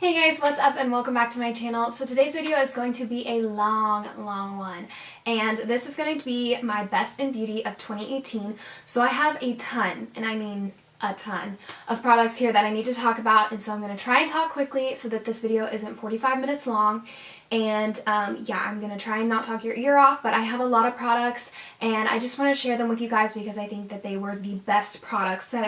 Hey guys, what's up and welcome back to my channel. So today's video is going to be a long one, and this is going to be my best in beauty of 2018. So I have a ton, and I mean a ton, of products here that I need to talk about, and so I'm going to try and talk quickly so that this video isn't 45 minutes long. And yeah, I'm going to try and not talk your ear off, but I have a lot of products and I just want to share them with you guys because I think that they were the best products that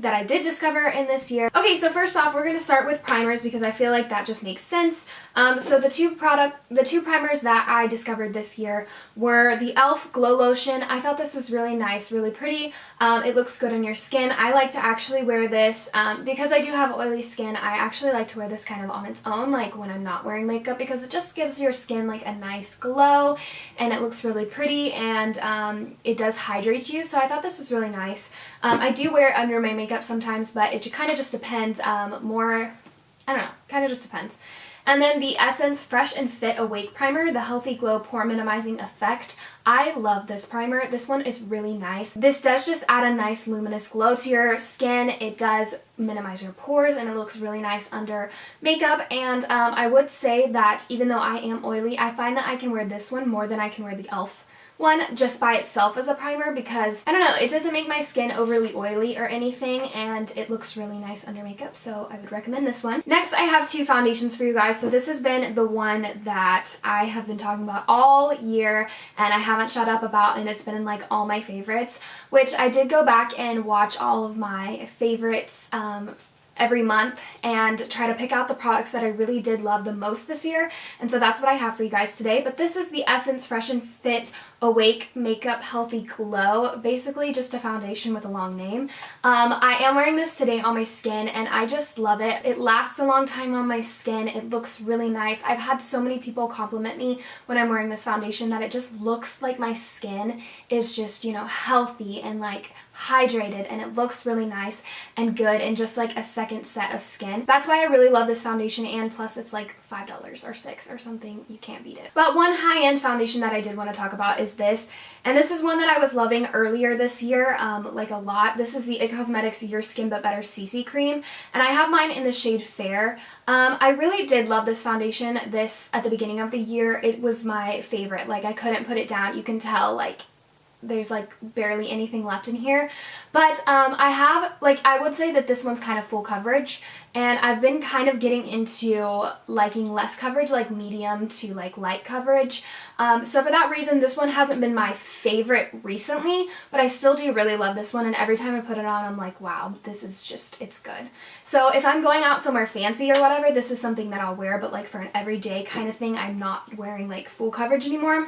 I did discover in this year. Okay, so first off, we're going to start with primers because I feel like that just makes sense. So the two primers that I discovered this year were the e.l.f. Glow Lotion. I thought this was really nice, really pretty. It looks good on your skin. I like to actually wear this because I do have oily skin. I actually like to wear this kind of on its own, like when I'm not wearing makeup, because it just gives your skin like a nice glow and it looks really pretty, and it does hydrate you. So I thought this was really nice. I do wear it under my makeup sometimes, but it kind of just depends. I don't know, kind of just depends. And then the Essence Fresh and Fit Awake Primer, the Healthy Glow Pore Minimizing Effect. I love this primer. This one is really nice. This does just add a nice luminous glow to your skin. It does minimize your pores and it looks really nice under makeup. And I would say that even though I am oily, I find that I can wear this one more than I can wear the e.l.f. one just by itself as a primer, because I don't know, it doesn't make my skin overly oily or anything, and it looks really nice under makeup, so I would recommend this one. Next, I have two foundations for you guys. So this has been the one that I have been talking about all year and I haven't shut up about, and it's been in like all my favorites, which I did go back and watch all of my favorites every month and try to pick out the products that I really did love the most this year, and so that's what I have for you guys today. But this is the Essence Fresh and Fit Awake Makeup Healthy Glow, basically just a foundation with a long name. I am wearing this today on my skin and I just love it. It lasts a long time on my skin. It looks really nice. I've had so many people compliment me when I'm wearing this foundation that it just looks like my skin is just, you know, healthy and like hydrated, and it looks really nice and good and just like a second set of skin. That's why I really love this foundation, and plus it's like $5 or $6 or something. You can't beat it. But one high-end foundation that I did want to talk about is this, and this is one that I was loving earlier this year, like a lot. This is the IT Cosmetics Your Skin But Better CC Cream, and I have mine in the shade Fair. I really did love this foundation. This, at the beginning of the year, it was my favorite. Like, I couldn't put it down. You can tell, like, there's like barely anything left in here, but I would say that this one's kind of full coverage, and I've been kind of getting into liking less coverage, like medium to like light coverage. So for that reason, this one hasn't been my favorite recently, but I still do really love this one, and every time I put it on, I'm like, wow, this is just, it's good. So if I'm going out somewhere fancy or whatever, this is something that I'll wear, but like for an everyday kind of thing, I'm not wearing like full coverage anymore.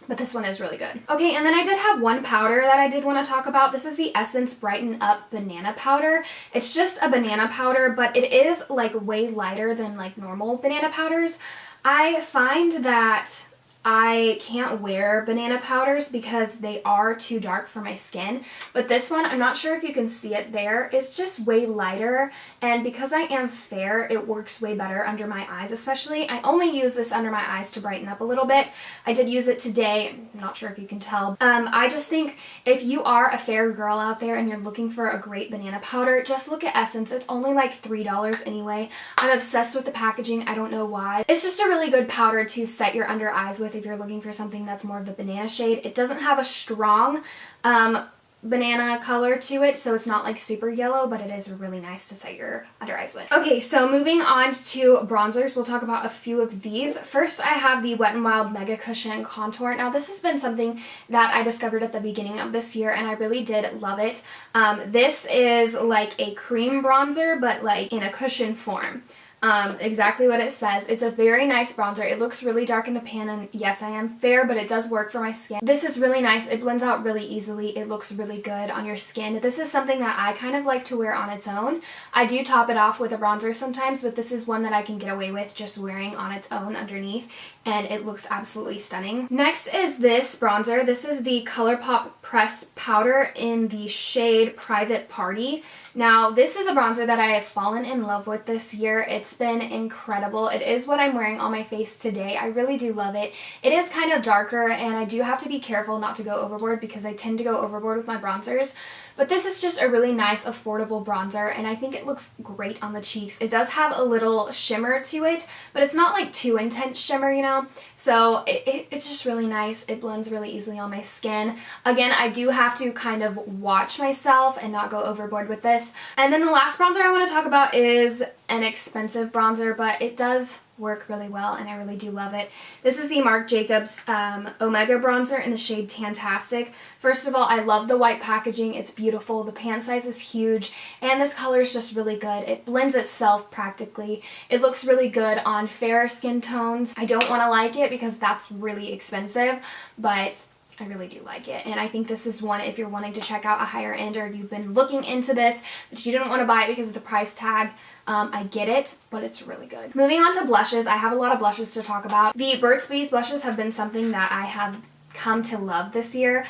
But this one is really good. Okay, and then I did have one powder that I did want to talk about. This is the Essence Brighten Up Banana Powder. It's just a banana powder, but it is like way lighter than like normal banana powders. I find that I can't wear banana powders because they are too dark for my skin, but this one, I'm not sure if you can see it there, it's just way lighter, and because I am fair, it works way better under my eyes especially. I only use this under my eyes to brighten up a little bit. I did use it today. I'm not sure if you can tell. I just think if you are a fair girl out there and you're looking for a great banana powder, just look at Essence. It's only like $3 anyway. I'm obsessed with the packaging. I don't know why. It's just a really good powder to set your under eyes with if you're looking for something that's more of the banana shade. It doesn't have a strong banana color to it, so it's not like super yellow, but it is really nice to set your under eyes with. Okay, so moving on to bronzers, we'll talk about a few of these. First, I have the Wet n Wild Mega Cushion Contour. Now, this has been something that I discovered at the beginning of this year, and I really did love it. This is like a cream bronzer, but like in a cushion form. Exactly what it says. It's a very nice bronzer. It looks really dark in the pan, and yes, I am fair, but it does work for my skin. This is really nice. It blends out really easily. It looks really good on your skin. This is something that I kind of like to wear on its own. I do top it off with a bronzer sometimes, but this is one that I can get away with just wearing on its own underneath, and it looks absolutely stunning. Next is this bronzer. This is the ColourPop Press Powder in the shade Private Party. Now, this is a bronzer that I have fallen in love with this year. It's been incredible. It is what I'm wearing on my face today. I really do love it. It is kind of darker, and I do have to be careful not to go overboard because I tend to go overboard with my bronzers. But this is just a really nice, affordable bronzer, and I think it looks great on the cheeks. It does have a little shimmer to it, but it's not like too intense shimmer, you know? So it's just really nice. It blends really easily on my skin. Again, I do have to kind of watch myself and not go overboard with this. And then the last bronzer I want to talk about is an expensive bronzer, but it does work really well and I really do love it. This is the Marc Jacobs Omega bronzer in the shade Tantastic. First of all, I love the white packaging. It's beautiful. The pan size is huge and this color is just really good. It blends itself practically. It looks really good on fairer skin tones. I don't want to like it because that's really expensive, but I really do like it, and I think this is one if you're wanting to check out a higher end, or if you've been looking into this but you didn't want to buy it because of the price tag. I get it, but it's really good. Moving on to blushes, I have a lot of blushes to talk about. The Burt's Bees blushes have been something that I have come to love this year.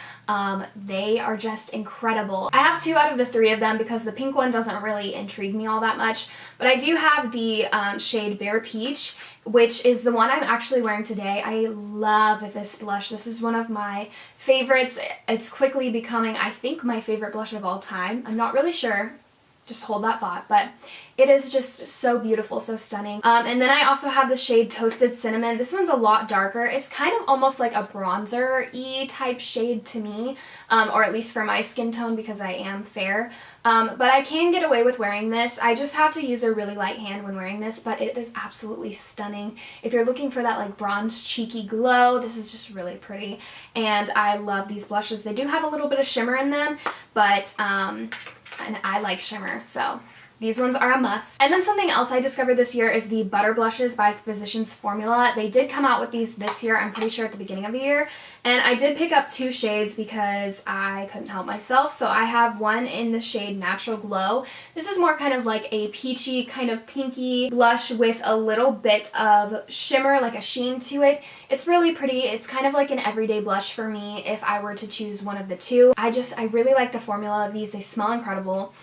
They are just incredible. I have 2 out of the 3 of them because the pink one doesn't really intrigue me all that much, but I do have the shade Bare Peach, which is the one I'm actually wearing today. I love this blush. This is one of my favorites. It's quickly becoming, I think, my favorite blush of all time. I'm not really sure. Just hold that thought, but it is just so beautiful, so stunning. And then I also have the shade Toasted Cinnamon. This one's a lot darker. It's kind of almost like a bronzer-y type shade to me, or at least for my skin tone because I am fair. But I can get away with wearing this. I just have to use a really light hand when wearing this, but it is absolutely stunning. If you're looking for that like bronze cheeky glow, this is just really pretty. And I love these blushes. They do have a little bit of shimmer in them, but and I like shimmer, so these ones are a must. And then something else I discovered this year is the Butter Blushes by Physicians Formula. They did come out with these this year, I'm pretty sure at the beginning of the year, and I did pick up 2 shades because I couldn't help myself. So I have one in the shade Natural Glow. This is more kind of like a peachy, kind of pinky blush with a little bit of shimmer, like a sheen to it. It's really pretty. It's kind of like an everyday blush for me if I were to choose one of the 2. I really like the formula of these. They smell incredible.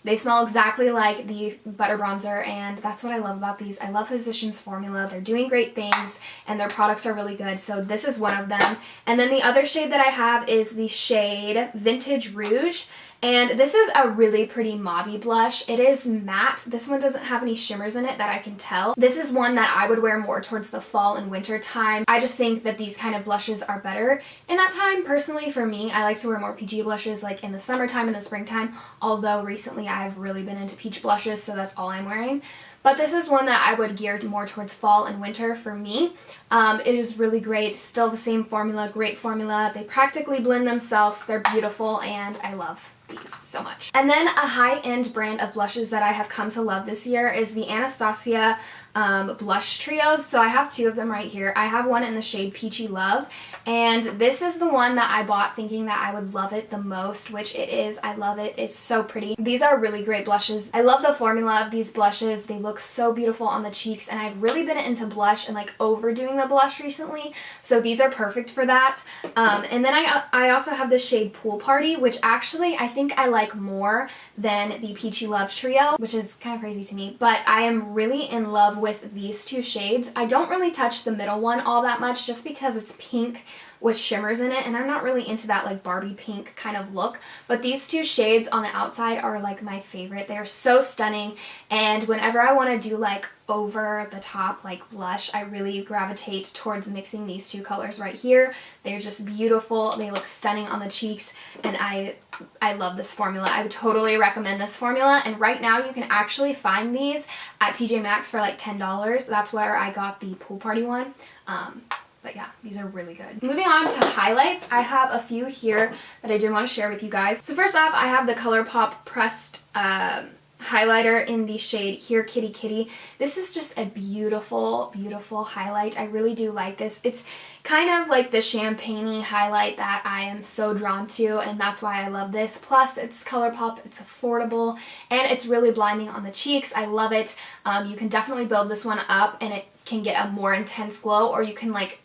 They smell exactly like the Butter Bronzer, and that's what I love about these. I love Physicians Formula. They're doing great things, and their products are really good, so this is one of them. And then the other shade that I have is the shade Vintage Rouge, and this is a really pretty mauve blush. It is matte. This one doesn't have any shimmers in it that I can tell. This is one that I would wear more towards the fall and winter time. I just think that these kind of blushes are better in that time. Personally, for me, I like to wear more peachy blushes like in the summertime and the springtime, although recently I've really been into peach blushes, so that's all I'm wearing. But this is one that I would gear more towards fall and winter for me. It is really great. Still the same formula, great formula. They practically blend themselves. They're beautiful, and I love these so much. And then a high-end brand of blushes that I have come to love this year is the Anastasia blush trios. So I have 2 of them right here. I have one in the shade Peachy Love, and this is the one that I bought thinking that I would love it the most, which it is. I love it. It's so pretty. These are really great blushes. I love the formula of these blushes. They look so beautiful on the cheeks, and I've really been into blush and like overdoing the blush recently, so these are perfect for that. And then I also have the shade Pool Party, which actually I think I like more than the Peachy Love trio, which is kind of crazy to me, but I am really in love with these 2 shades. I don't really touch the middle one all that much just because it's pink with shimmers in it, and I'm not really into that like Barbie pink kind of look, but these 2 shades on the outside are like my favorite. They are so stunning, and whenever I want to do like over the top like blush, I really gravitate towards mixing these 2 colors right here. They're just beautiful. They look stunning on the cheeks, and I love this formula. I would totally recommend this formula, and right now you can actually find these at TJ Maxx for like $10. That's where I got the Pool Party one. But yeah, these are really good. Moving on to highlights, I have a few here that I did want to share with you guys. So first off, I have the ColourPop pressed highlighter in the shade Here Kitty Kitty. This is just a beautiful, beautiful highlight. I really do like this. It's kind of like the champagne-y highlight that I am so drawn to, and that's why I love this. Plus, it's ColourPop, it's affordable, and it's really blinding on the cheeks. I love it. You can definitely build this one up, and it can get a more intense glow, or you can like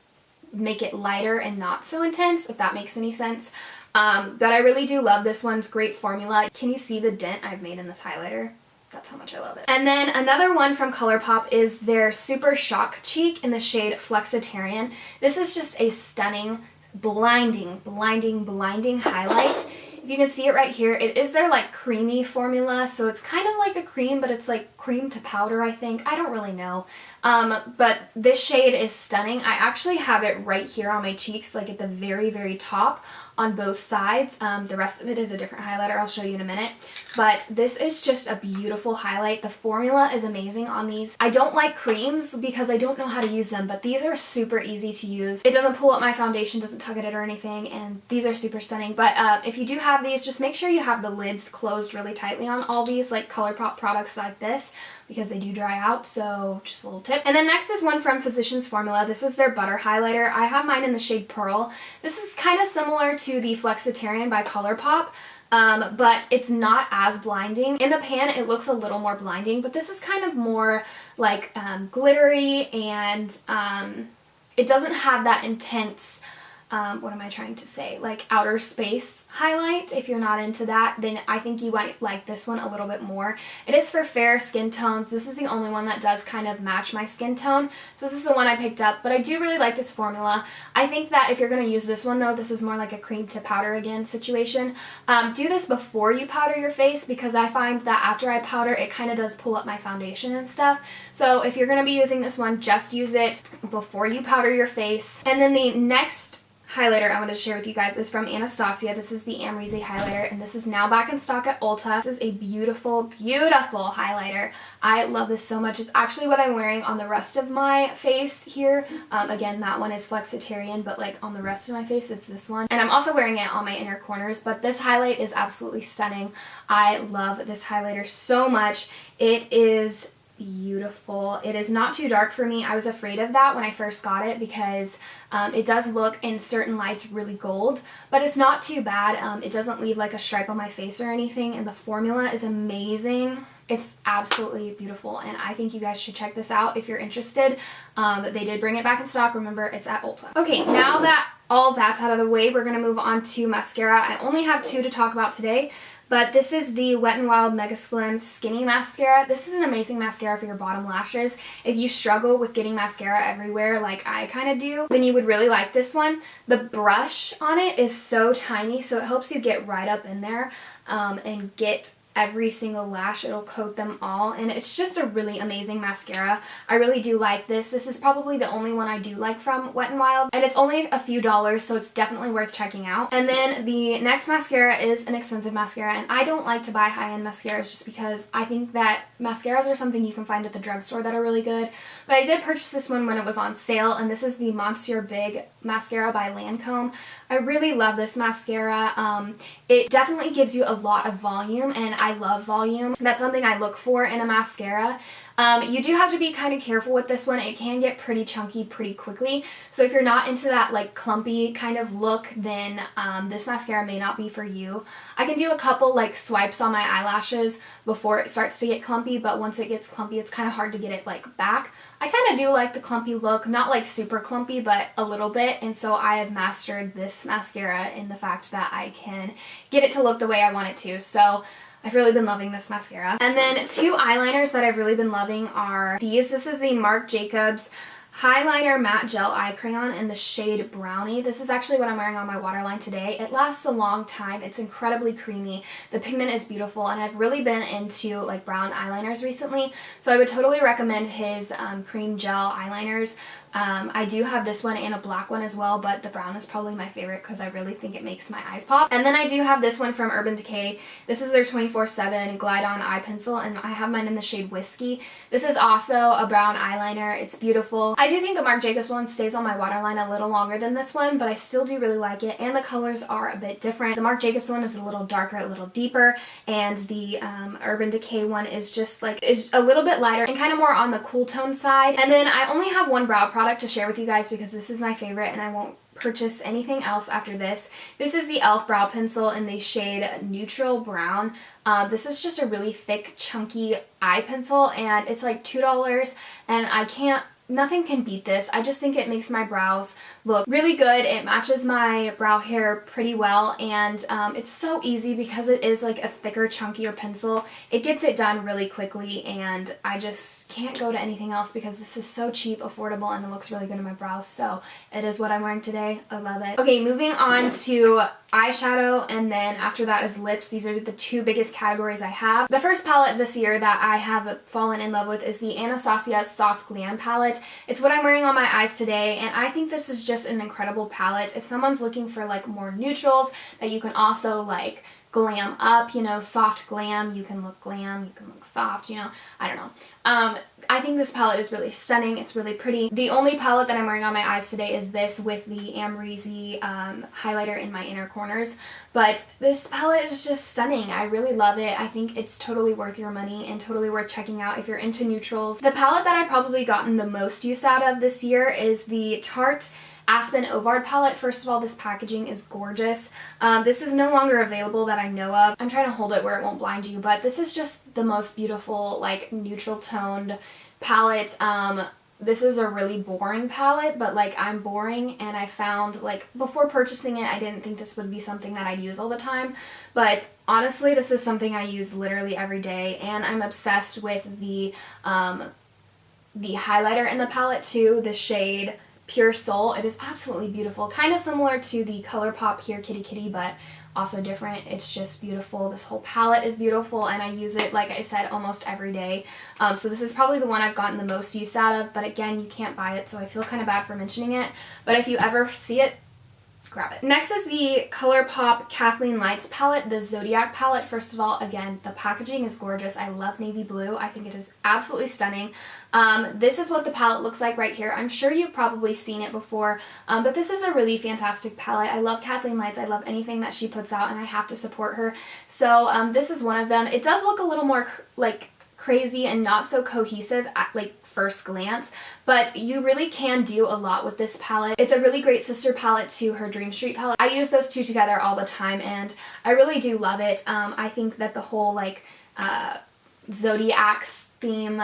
make it lighter and not so intense, if that makes any sense. But I really do love this one's great formula. Can you see the dent I've made in this highlighter? That's how much I love it. And then another one from ColourPop is their Super Shock Cheek in the shade Flexitarian. This is just a stunning, blinding highlight. If you can see it right here, it is their like creamy formula, so it's kind of like a cream, but it's like cream to powder, I think. I don't really know. But this shade is stunning. I actually have it right here on my cheeks, like at the very, very top on both sides. The rest of it is a different highlighter. I'll show you in a minute. But this is just a beautiful highlight. The formula is amazing on these. I don't like creams because I don't know how to use them, but these are super easy to use. It doesn't pull up my foundation, doesn't tug at it or anything, and these are super stunning. But if you do have these, just make sure you have the lids closed really tightly on all these like ColourPop products like this, because they do dry out, so just a little tip. And then next is one from Physicians Formula. This is their Butter Highlighter. I have mine in the shade Pearl. This is kind of similar to the Flexitarian by ColourPop, but it's not as blinding. In the pan, it looks a little more blinding, but this is kind of more like glittery, and it doesn't have that intense what am I trying to say? Like outer space highlight. If you're not into that, then I think you might like this one a little bit more. It is for fair skin tones. This is the only one that does kind of match my skin tone. So this is the one I picked up, but I do really like this formula. I think that if you're going to use this one though, this is more like a cream to powder again situation. Do this before you powder your face, because I find that after I powder, it kind of does pull up my foundation and stuff. So if you're going to be using this one, just use it before you powder your face. And then the next highlighter I wanted to share with you guys is from Anastasia. This is the Amrezy highlighter, and this is now back in stock at Ulta. This is a beautiful, beautiful highlighter. I love this so much. It's actually what I'm wearing on the rest of my face here. Again, that one is Flexitarian, but like on the rest of my face, it's this one. And I'm also wearing it on my inner corners, but this highlight is absolutely stunning. I love this highlighter so much. It is beautiful. It is not too dark for me. I was afraid of that when I first got it, because it does look in certain lights really gold, but it's not too bad. It doesn't leave like a stripe on my face or anything, and the formula is amazing. It's absolutely beautiful, and I think you guys should check this out if you're interested. They did bring it back in stock. Remember, it's at Ulta. Okay, now that all that's out of the way, we're going to move on to mascara. I only have two to talk about today. But this is the Wet n Wild Mega Slim Skinny Mascara. This is an amazing mascara for your bottom lashes. If you struggle with getting mascara everywhere like I kind of do, then you would really like this one. The brush on it is so tiny, so it helps you get right up in there and get every single lash. It'll coat them all, and it's just a really amazing mascara. I really do like this. This is probably the only one I do like from Wet n Wild, and it's only a few dollars, so it's definitely worth checking out. And then the next mascara is an expensive mascara, and I don't like to buy high-end mascaras just because I think that mascaras are something you can find at the drugstore that are really good. But I did purchase this one when it was on sale, and this is the Monsieur Big mascara by Lancome. I really love this mascara. It definitely gives you a lot of volume, and I love volume. That's something I look for in a mascara. You do have to be kind of careful with this one. It can get pretty chunky pretty quickly. So if you're not into that like clumpy kind of look, then this mascara may not be for you. I can do a couple like swipes on my eyelashes before it starts to get clumpy, but once it gets clumpy, it's kind of hard to get it like back. I kind of do like the clumpy look, not like super clumpy, but a little bit. And so I have mastered this mascara in the fact that I can get it to look the way I want it to. So I've really been loving this mascara. And then two eyeliners that I've really been loving are these. This is the Marc Jacobs Highliner Matte Gel Eye Crayon in the shade Brownie. This is actually what I'm wearing on my waterline today. It lasts a long time. It's incredibly creamy. The pigment is beautiful, and I've really been into like brown eyeliners recently, so I would totally recommend his cream gel eyeliners. I do have this one and a black one as well, but the brown is probably my favorite because I really think it makes my eyes pop. And then I do have this one from Urban Decay. This is their 24/7 Glide On Eye Pencil, and I have mine in the shade Whiskey. This is also a brown eyeliner. It's beautiful. I do think the Marc Jacobs one stays on my waterline a little longer than this one, but I still do really like it, and the colors are a bit different. The Marc Jacobs one is a little darker, a little deeper, and the Urban Decay one is just like, is a little bit lighter and kind of more on the cool tone side. And then I only have one brow product to share with you guys because this is my favorite, and I won't purchase anything else after this. This is the e.l.f. Brow Pencil in the shade Neutral Brown. This is just a really thick, chunky eye pencil, and it's like $2, and nothing can beat this. I just think it makes my brows look really good. It matches my brow hair pretty well, and it's so easy because it is like a thicker, chunkier pencil. It gets it done really quickly, and I just can't go to anything else because this is so cheap, affordable, and it looks really good in my brows. So it is what I'm wearing today. I love it. Okay, moving on to eyeshadow, and then after that is lips. These are the two biggest categories I have. The first palette this year that I have fallen in love with is the Anastasia Soft Glam palette. It's what I'm wearing on my eyes today, and I think this is just an incredible palette. If someone's looking for like more neutrals that you can also like glam up, you know, soft glam, you can look glam, you can look soft, you know, I don't know. I think this palette is really stunning. It's really pretty. The only palette that I'm wearing on my eyes today is this with the Amrezy highlighter in my inner corners. But this palette is just stunning. I really love it. I think it's totally worth your money and totally worth checking out if you're into neutrals. The palette that I've probably gotten the most use out of this year is the Tarte Aspen Ovard palette. First of all, this packaging is gorgeous. This is no longer available that I know of. I'm trying to hold it where it won't blind you, but this is just the most beautiful, like, neutral toned palette. This is a really boring palette, but like I'm boring, and I found like before purchasing it, I didn't think this would be something that I'd use all the time, but honestly, this is something I use literally every day, and I'm obsessed with the highlighter in the palette too, the shade Pure Soul. It is absolutely beautiful. Kind of similar to the ColourPop Here Kitty Kitty, but also different. It's just beautiful. This whole palette is beautiful, and I use it, like I said, almost every day. So this is probably the one I've gotten the most use out of, but again, you can't buy it, so I feel kind of bad for mentioning it. But if you ever see it, grab it. Next is the ColourPop Kathleen Lights palette, the Zodiac palette. First of all, again, the packaging is gorgeous. I love navy blue. I think it is absolutely stunning. This is what the palette looks like right here. I'm sure you've probably seen it before, but this is a really fantastic palette. I love Kathleen Lights. I love anything that she puts out, and I have to support her. So this is one of them. It does look a little more like crazy and not so cohesive at like first glance, but you really can do a lot with this palette. It's a really great sister palette to her Dream Street palette. I use those two together all the time, and I really do love it. I think that the whole like Zodiac's theme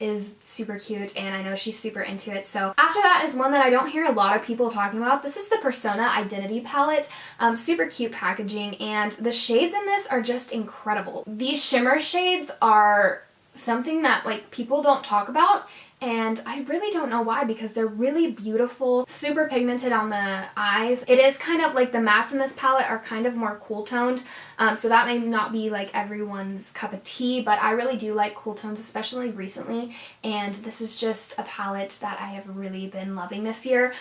is super cute, and I know she's super into it. So after that is one that I don't hear a lot of people talking about. This is the Persona Identity palette. Super cute packaging, and the shades in this are just incredible. These shimmer shades are something that like people don't talk about, and I really don't know why, because they're really beautiful, super pigmented on the eyes. It is kind of like the mattes in this palette are kind of more cool toned, so that may not be like everyone's cup of tea, but I really do like cool tones, especially recently, and this is just a palette that I have really been loving this year.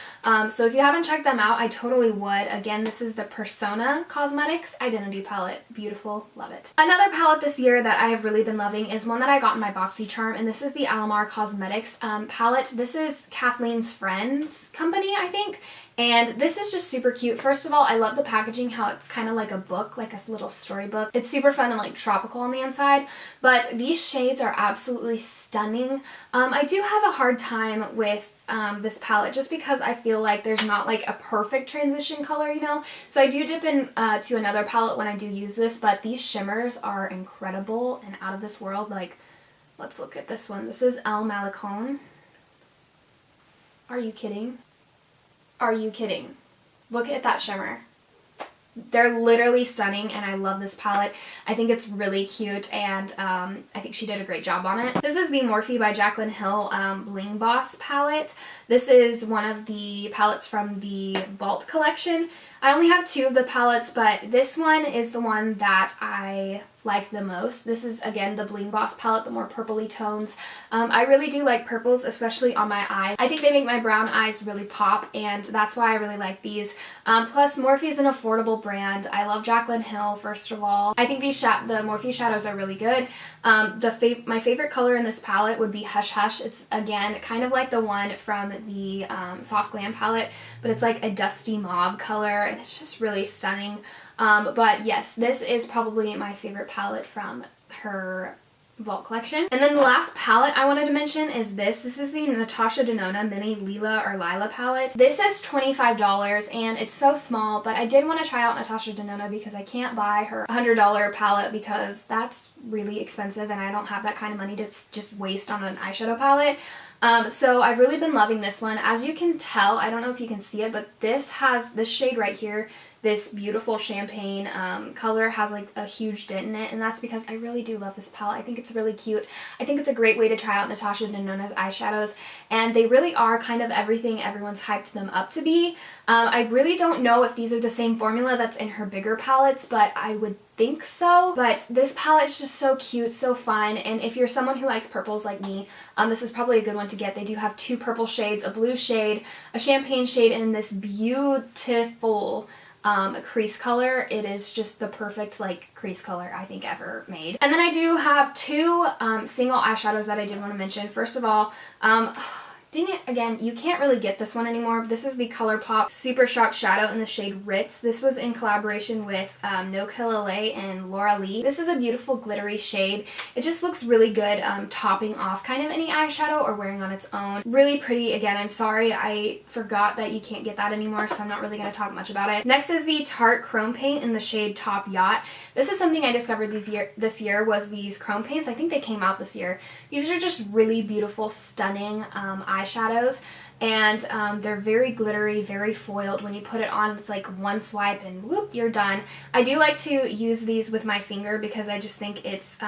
So if you haven't checked them out, I totally would. Again, this is the Persona Cosmetics Identity palette. Beautiful, love it. Another palette this year that I have really been loving is one that I got in my BoxyCharm, and this is the Alamar Cosmetics palette. This is Kathleen's Friends company, I think, and this is just super cute. First of all, I love the packaging, how it's kind of like a book, like a little storybook. It's super fun and like tropical on the inside, but these shades are absolutely stunning. I do have a hard time with this palette just because I feel like there's not like a perfect transition color, you know, so I do dip in to another palette when I do use this, but these shimmers are incredible and out of this world. Like, let's look at this one. This is El Malecon. Are you kidding? Are you kidding? Look at that shimmer. They're literally stunning, and I love this palette. I think it's really cute, and I think she did a great job on it. This is the Morphe by Jaclyn Hill Bling Boss palette. This is one of the palettes from the Vault collection. I only have two of the palettes, but this one is the one that I like the most. This is, again, the Bling Boss palette, the more purpley tones. I really do like purples, especially on my eyes. I think they make my brown eyes really pop, and that's why I really like these. Plus, Morphe is an affordable brand. I love Jaclyn Hill, first of all. I think these the Morphe shadows are really good. My favorite color in this palette would be Hush Hush. It's, again, kind of like the one from the Soft Glam palette, but it's like a dusty mauve color, and it's just really stunning. But yes, this is probably my favorite palette from her Vault collection. And then the last palette I wanted to mention is this. This is the Natasha Denona Mini Lila or Lila palette. This is $25, and it's so small, but I did want to try out Natasha Denona because I can't buy her $100 palette because that's really expensive, and I don't have that kind of money to just waste on an eyeshadow palette. So I've really been loving this one. As you can tell, I don't know if you can see it, but this has this shade right here. This beautiful champagne color has like a huge dent in it, and that's because I really do love this palette. I think it's really cute. I think it's a great way to try out Natasha Denona's eyeshadows, and they really are kind of everything everyone's hyped them up to be. I really don't know if these are the same formula that's in her bigger palettes, but I would think so. But this palette is just so cute, so fun, and if you're someone who likes purples like me, this is probably a good one to get. They do have 2 purple shades, a blue shade, a champagne shade, and this beautiful crease color. It is just the perfect like crease color I think ever made. And then I do have 2 single eyeshadows that I did want to mention. First of all, dang it, again, you can't really get this one anymore. This is the ColourPop Super Shock Shadow in the shade Ritz. This was in collaboration with No Kill LA and Laura Lee. This is a beautiful glittery shade. It just looks really good topping off kind of any eyeshadow or wearing on its own. Really pretty. Again, I'm sorry I forgot that you can't get that anymore, so I'm not really going to talk much about it. Next is the Tarte Chrome Paint in the shade Top Yacht. This is something I discovered this year was these chrome paints. I think they came out this year. These are just really beautiful, stunning eyeshadows, and they're very glittery, very foiled. When you put it on, it's like one swipe and whoop, you're done. I do like to use these with my finger because I just think it's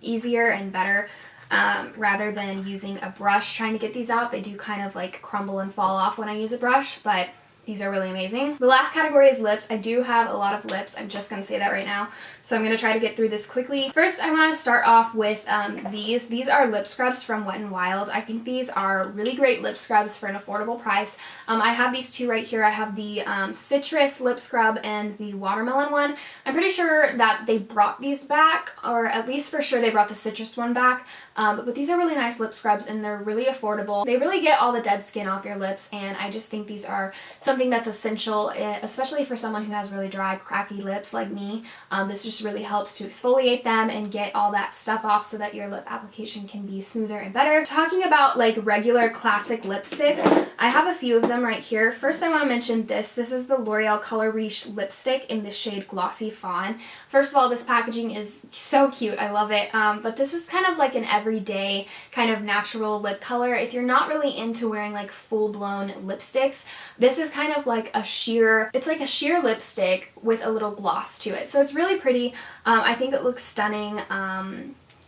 easier and better rather than using a brush trying to get these out. They do kind of like crumble and fall off when I use a brush, but these are really amazing. The last category is lips. I do have a lot of lips. I'm just going to say that right now. So I'm going to try to get through this quickly. First, I want to start off with these. These are lip scrubs from Wet n Wild. I think these are really great lip scrubs for an affordable price. I have these 2 right here. I have the citrus lip scrub and the watermelon one. I'm pretty sure that they brought these back, or at least for sure they brought the citrus one back. But these are really nice lip scrubs, and they're really affordable. They really get all the dead skin off your lips, and I just think these are something that's essential, especially for someone who has really dry, cracky lips like me. This just really helps to exfoliate them and get all that stuff off so that your lip application can be smoother and better. Talking about like regular classic lipsticks, I have a few of them right here. First, I want to mention this. This is the L'Oreal Color Riche lipstick in the shade Glossy Fawn. First of all, this packaging is so cute. I love it. But this is kind of like an everyday kind of natural lip color. If you're not really into wearing like full-blown lipsticks, this is kind of like a sheer, it's like a sheer lipstick with a little gloss to it. So it's really pretty. I think it looks stunning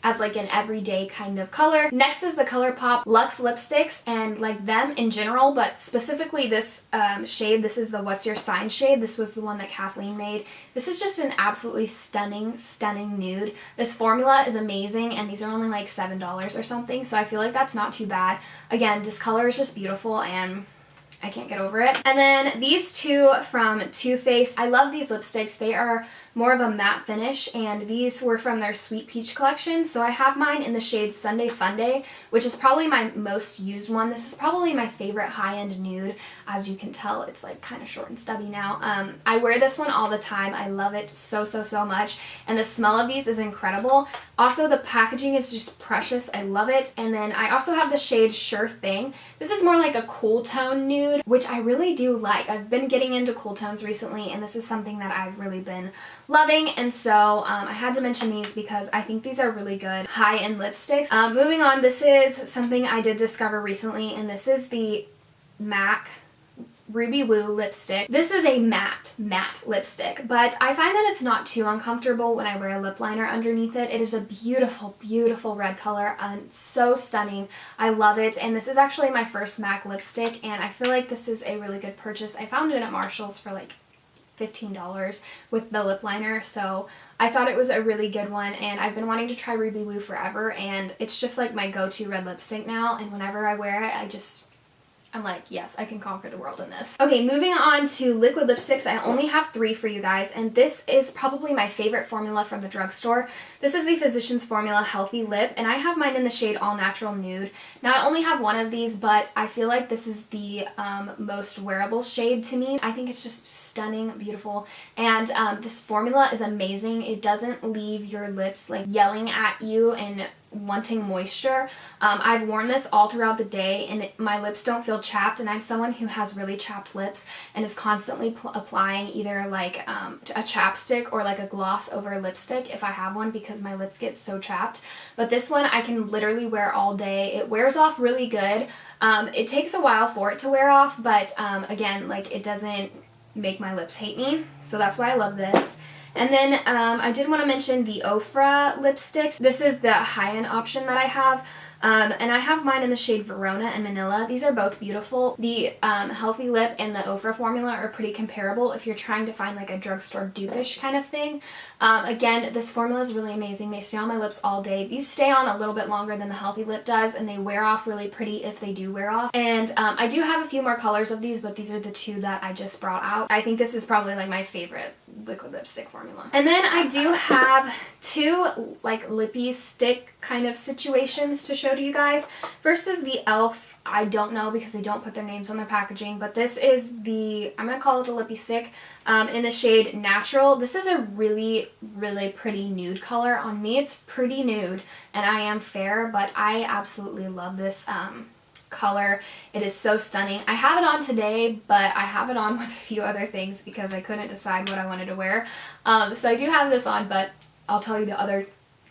as like an everyday kind of color. Next is the ColourPop Luxe lipsticks, and like them in general, but specifically this shade. This is the What's Your Sign shade. This was the one that Kathleen made. This is just an absolutely stunning, stunning nude. This formula is amazing, and these are only like $7 or something, so I feel like that's not too bad. Again, this color is just beautiful, and I can't get over it. And then these 2 from Too Faced. I love these lipsticks. They are more of a matte finish, and these were from their Sweet Peach collection. So I have mine in the shade Sunday Funday, which is probably my most used one. This is probably my favorite high-end nude. As you can tell, it's like kind of short and stubby now. I wear this one all the time. I love it so, so, so much. And the smell of these is incredible. Also, the packaging is just precious. I love it. And then I also have the shade Sure Thing. This is more like a cool tone nude, which I really do like. I've been getting into cool tones recently, and this is something that I've really been loving, and so I had to mention these because I think these are really good high-end lipsticks. Moving on, this is something I did discover recently, and this is the MAC Ruby Woo lipstick. This is a matte lipstick, but I find that it's not too uncomfortable when I wear a lip liner underneath it. It is a beautiful, beautiful red color, and so stunning. I love it, and this is actually my first MAC lipstick, and I feel like this is a really good purchase. I found it at Marshall's for like $15 with the lip liner, so I thought it was a really good one, and I've been wanting to try Ruby Woo forever, and it's just like my go-to red lipstick now, and whenever I wear it, I'm like, yes, I can conquer the world in this. Okay, moving on to liquid lipsticks. I only have 3 for you guys, and this is probably my favorite formula from the drugstore. This is the Physicians Formula Healthy Lip, and I have mine in the shade All Natural Nude. Now, I only have one of these, but I feel like this is the most wearable shade to me. I think it's just stunning, beautiful, and this formula is amazing. It doesn't leave your lips like yelling at you and wanting moisture. I've worn this all throughout the day and my lips don't feel chapped, and I'm someone who has really chapped lips and is constantly applying either like a chapstick or like a gloss over lipstick if I have one, because my lips get so chapped. But this one I can literally wear all day. It wears off really good. It takes a while for it to wear off, but again, like, it doesn't make my lips hate me, so that's why I love this. And then I did want to mention the Ofra lipsticks. This is the high-end option that I have. And I have mine in the shade Verona and Manila. These are both beautiful. The Healthy Lip and the Ofra formula are pretty comparable if you're trying to find like a drugstore dupe-ish kind of thing. Again, this formula is really amazing. They stay on my lips all day. These stay on a little bit longer than the Healthy Lip does, and they wear off really pretty if they do wear off. And I do have a few more colors of these, but these are the two that I just brought out. I think this is probably like my favorite liquid lipstick formula. And then I do have two like lippy stick kind of situations to show to you guys. First is the e.l.f. I don't know because they don't put their names on their packaging, but this is the, I'm going to call it a lippy stick, in the shade Natural. This is a really, really pretty nude color. On me it's pretty nude, and I am fair, but I absolutely love this color. It is so stunning. I have it on today, but I have it on with a few other things because I couldn't decide what I wanted to wear. So I do have this on, but I'll tell you the other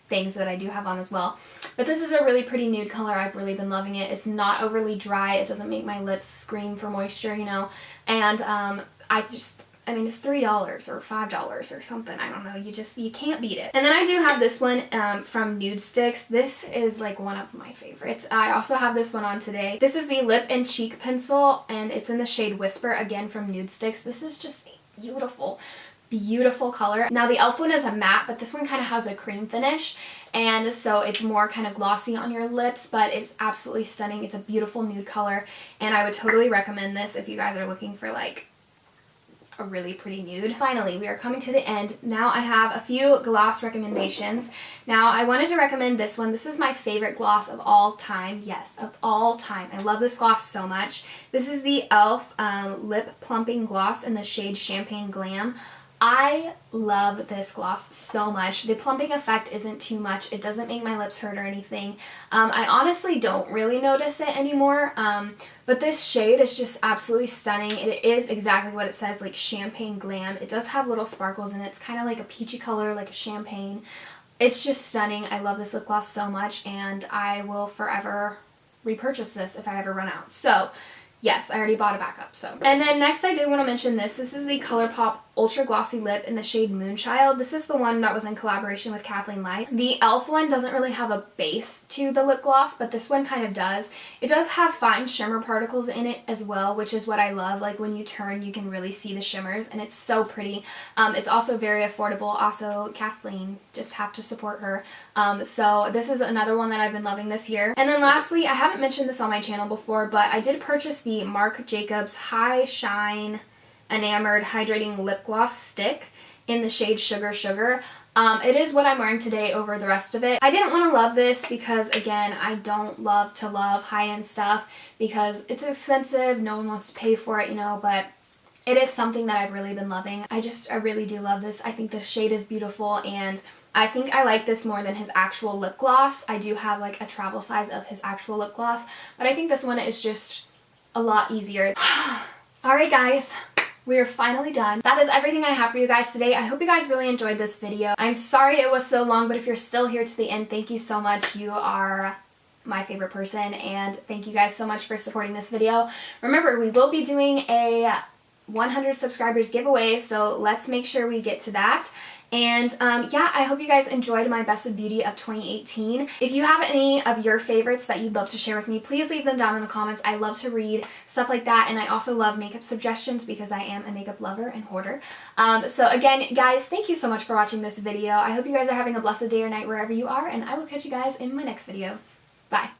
things that I do have on as well. But this is a really pretty nude color. I've really been loving it. It's not overly dry. It doesn't make my lips scream for moisture, you know. And I mean, it's $3 or $5 or something. I don't know. You can't beat it. And then I do have this one from Nude Sticks. This is like one of my favorites. I also have this one on today. This is the Lip and Cheek Pencil, and it's in the shade Whisper, again from Nude Sticks. This is just beautiful. Beautiful color. Now the e.l.f. one is a matte, but this one kind of has a cream finish, and so it's more kind of glossy on your lips, but it's absolutely stunning. It's a beautiful nude color, and I would totally recommend this if you guys are looking for like a really pretty nude. Finally, we are coming to the end. Now I have a few gloss recommendations. Now I wanted to recommend this one. This is my favorite gloss of all time. Yes, of all time. I love this gloss so much. This is the e.l.f. Lip Plumping Gloss in the shade Champagne Glam. I love this gloss so much. The plumping effect isn't too much. It doesn't make my lips hurt or anything. I honestly don't really notice it anymore, but this shade is just absolutely stunning. It is exactly what it says, like Champagne Glam. It does have little sparkles in it. It's kind of like a peachy color, like a champagne. It's just stunning. I love this lip gloss so much, and I will forever repurchase this if I ever run out. So yes, I already bought a backup, so. And then next I did want to mention this. This is the ColourPop Ultra Glossy Lip in the shade Moonchild. This is the one that was in collaboration with Kathleen Light. The e.l.f. one doesn't really have a base to the lip gloss, but this one kind of does. It does have fine shimmer particles in it as well, which is what I love. Like when you turn, you can really see the shimmers, and it's so pretty. It's also very affordable. Also, Kathleen, just have to support her. So this is another one that I've been loving this year. And then lastly, I haven't mentioned this on my channel before, but I did purchase the Marc Jacobs High Shine Enamored Hydrating Lip Gloss Stick in the shade Sugar Sugar. It is what I'm wearing today over the rest of it. I didn't want to love this because, again, I don't love to love high-end stuff because it's expensive, no one wants to pay for it, you know, but it is something that I've really been loving. I really do love this. I think the shade is beautiful, and I think I like this more than his actual lip gloss. I do have like a travel size of his actual lip gloss, but I think this one is just a lot easier. Alright guys, we are finally done. That is everything I have for you guys today. I hope you guys really enjoyed this video. I'm sorry it was so long, but if you're still here to the end, thank you so much. You are my favorite person, and thank you guys so much for supporting this video. Remember, we will be doing a 100 subscribers giveaway, so let's make sure we get to that. And yeah, I hope you guys enjoyed my Best of Beauty of 2018. If you have any of your favorites that you'd love to share with me, please leave them down in the comments. I love to read stuff like that, and I also love makeup suggestions because I am a makeup lover and hoarder. So again, guys, thank you so much for watching this video. I hope you guys are having a blessed day or night wherever you are, and I will catch you guys in my next video. Bye.